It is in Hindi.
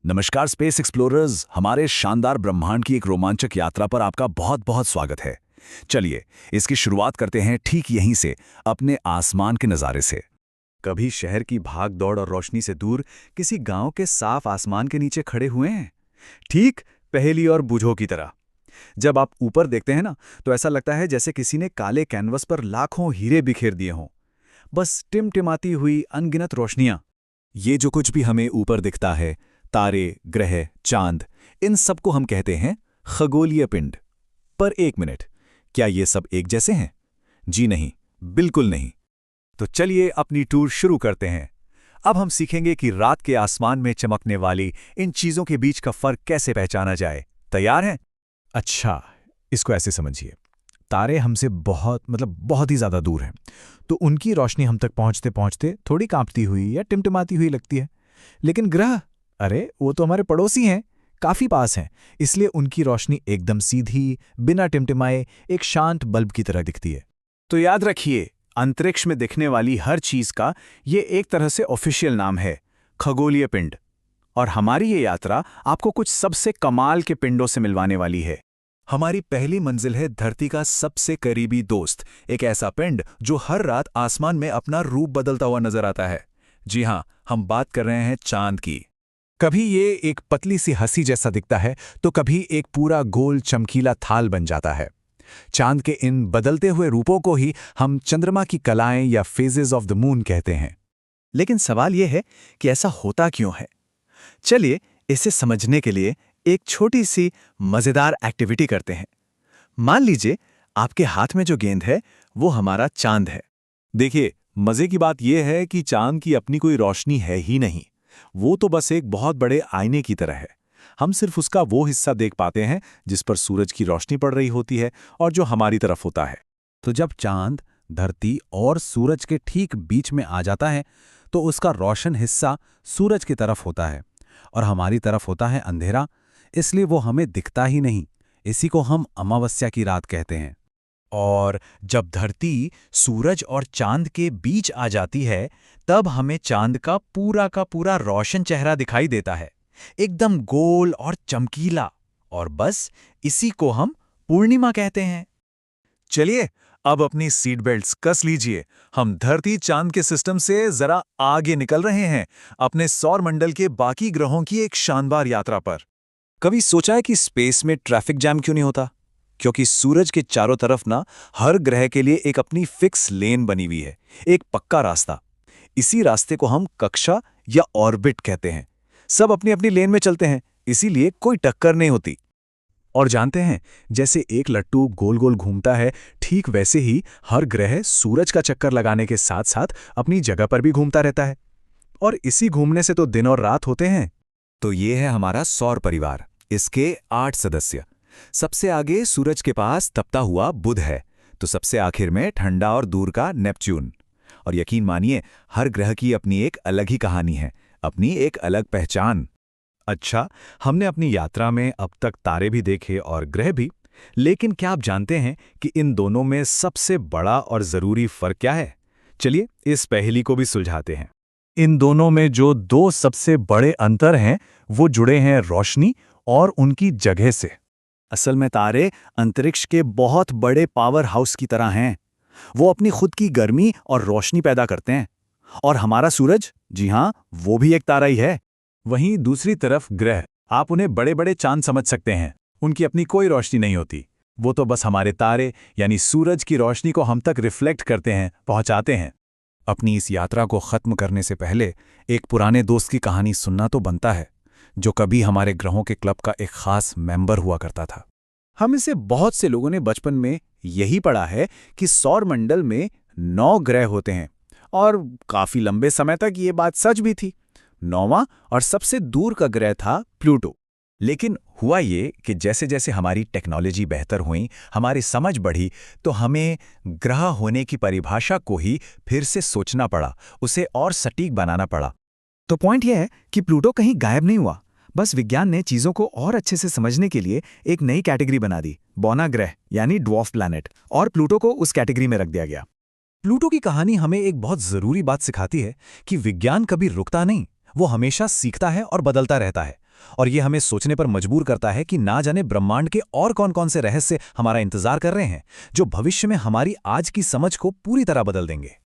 नमस्कार स्पेस एक्सप्लोरर्स, हमारे शानदार ब्रह्मांड की एक रोमांचक यात्रा पर आपका बहुत बहुत स्वागत है। चलिए इसकी शुरुआत करते हैं ठीक यहीं से, अपने आसमान के नज़ारे से। कभी शहर की भाग दौड़ और रोशनी से दूर किसी गांव के साफ आसमान के नीचे खड़े हुए हैं? ठीक पहेली और बूझों की तरह। जब आप ऊपर देखते हैं ना, तो ऐसा लगता है जैसे किसी ने काले कैनवस पर लाखों हीरे बिखेर दिए हों। बस टिमटिमाती हुई अनगिनत रोशनियां। ये जो कुछ भी हमें ऊपर दिखता है, तारे, ग्रह, चांद, इन सबको हम कहते हैं खगोलीय पिंड। पर एक मिनट, क्या ये सब एक जैसे हैं? जी नहीं, बिल्कुल नहीं। तो चलिए अपनी टूर शुरू करते हैं। अब हम सीखेंगे कि रात के आसमान में चमकने वाली इन चीजों के बीच का फर्क कैसे पहचाना जाए। तैयार हैं? अच्छा, इसको ऐसे समझिए। तारे हमसे बहुत ही ज्यादा दूर हैं, तो उनकी रोशनी हम तक पहुंचते पहुंचते थोड़ी कांपती हुई या टिमटिमाती हुई लगती है। लेकिन ग्रह, अरे वो तो हमारे पड़ोसी हैं, काफी पास हैं, इसलिए उनकी रोशनी एकदम सीधी, बिना टिमटिमाए एक शांत बल्ब की तरह दिखती है। तो याद रखिए, अंतरिक्ष में दिखने वाली हर चीज का ये एक तरह से ऑफिशियल नाम है, खगोलीय पिंड। और हमारी ये यात्रा आपको कुछ सबसे कमाल के पिंडों से मिलवाने वाली है। हमारी पहली मंजिल है धरती का सबसे करीबी दोस्त, एक ऐसा पिंड जो हर रात आसमान में अपना रूप बदलता हुआ नजर आता है। जी हां, हम बात कर रहे हैं चांद की। कभी ये एक पतली सी हंसी जैसा दिखता है, तो कभी एक पूरा गोल चमकीला थाल बन जाता है। चांद के इन बदलते हुए रूपों को ही हम चंद्रमा की कलाएं या फेजेस ऑफ द मून कहते हैं। लेकिन सवाल यह है कि ऐसा होता क्यों है? चलिए इसे समझने के लिए एक छोटी सी मजेदार एक्टिविटी करते हैं। मान लीजिए आपके हाथ में जो गेंद है वो हमारा चांद है। देखिए, मजे की बात यह है कि चांद की अपनी कोई रोशनी है ही नहीं। वो तो बस एक बहुत बड़े आईने की तरह है। हम सिर्फ उसका वो हिस्सा देख पाते हैं जिस पर सूरज की रोशनी पड़ रही होती है और जो हमारी तरफ होता है। तो जब चांद धरती और सूरज के ठीक बीच में आ जाता है, तो उसका रोशन हिस्सा सूरज की तरफ होता है और हमारी तरफ होता है अंधेरा, इसलिए वो हमें दिखता ही नहीं। इसी को हम अमावस्या की रात कहते हैं। और जब धरती सूरज और चांद के बीच आ जाती है, तब हमें चांद का पूरा रोशन चेहरा दिखाई देता है, एकदम गोल और चमकीला। और बस इसी को हम पूर्णिमा कहते हैं। चलिए अब अपनी सीट बेल्ट्स कस लीजिए। हम धरती चांद के सिस्टम से जरा आगे निकल रहे हैं, अपने सौर मंडल के बाकी ग्रहों की एक शानदार यात्रा पर। कभी सोचा है कि स्पेस में ट्रैफिक जैम क्यों नहीं होता? क्योंकि सूरज के चारों तरफ ना हर ग्रह के लिए एक अपनी फिक्स लेन बनी हुई है, एक पक्का रास्ता। इसी रास्ते को हम कक्षा या ऑर्बिट कहते हैं। सब अपनी अपनी लेन में चलते हैं, इसीलिए कोई टक्कर नहीं होती। और जानते हैं, जैसे एक लट्टू गोल गोल घूमता है, ठीक वैसे ही हर ग्रह सूरज का चक्कर लगाने के साथ साथ अपनी जगह पर भी घूमता रहता है। और इसी घूमने से तो दिन और रात होते हैं। तो ये है हमारा सौर परिवार, इसके 8 सदस्य। सबसे आगे सूरज के पास तपता हुआ बुध है, तो सबसे आखिर में ठंडा और दूर का नेपच्यून। और यकीन मानिए, हर ग्रह की अपनी एक अलग ही कहानी है, अपनी एक अलग पहचान। अच्छा, हमने अपनी यात्रा में अब तक तारे भी देखे और ग्रह भी, लेकिन क्या आप जानते हैं कि इन दोनों में सबसे बड़ा और जरूरी फर्क क्या है? चलिए इस पहेली को भी सुलझाते हैं। इन दोनों में जो दो सबसे बड़े अंतर हैं, वो जुड़े हैं रोशनी और उनकी जगह से। असल में तारे अंतरिक्ष के बहुत बड़े पावर हाउस की तरह हैं। वो अपनी खुद की गर्मी और रोशनी पैदा करते हैं। और हमारा सूरज, जी हां, वो भी एक तारा ही है। वहीं दूसरी तरफ ग्रह, आप उन्हें बड़े बड़े चांद समझ सकते हैं। उनकी अपनी कोई रोशनी नहीं होती। वो तो बस हमारे तारे यानी सूरज की रोशनी को हम तक रिफ्लेक्ट करते हैं, पहुंचाते हैं। अपनी इस यात्रा को खत्म करने से पहले एक पुराने दोस्त की कहानी सुनना तो बनता है, जो कभी हमारे ग्रहों के क्लब का एक खास मेंबर हुआ करता था। हम इसे बहुत से लोगों ने बचपन में यही पढ़ा है कि सौर मंडल में 9 ग्रह होते हैं, और काफी लंबे समय तक ये बात सच भी थी। 9वां और सबसे दूर का ग्रह था प्लूटो। लेकिन हुआ ये कि जैसे जैसे हमारी टेक्नोलॉजी बेहतर हुई, हमारी समझ बढ़ी, तो हमें ग्रह होने की परिभाषा को ही फिर से सोचना पड़ा, उसे और सटीक बनाना पड़ा। तो पॉइंट यह है कि प्लूटो कहीं गायब नहीं हुआ, बस विज्ञान ने चीजों को और अच्छे से समझने के लिए एक नई कैटेगरी बना दी, बौना ग्रह यानी ड्वार्फ प्लैनेट, और प्लूटो को उस कैटेगरी में रख दिया गया। प्लूटो की कहानी हमें एक बहुत जरूरी बात सिखाती है कि विज्ञान कभी रुकता नहीं, वो हमेशा सीखता है और बदलता रहता है। और ये हमें सोचने पर मजबूर करता है कि ना जाने ब्रह्मांड के और कौन-कौन से रहस्य हमारा इंतजार कर रहे हैं, जो भविष्य में हमारी आज की समझ को पूरी तरह बदल देंगे।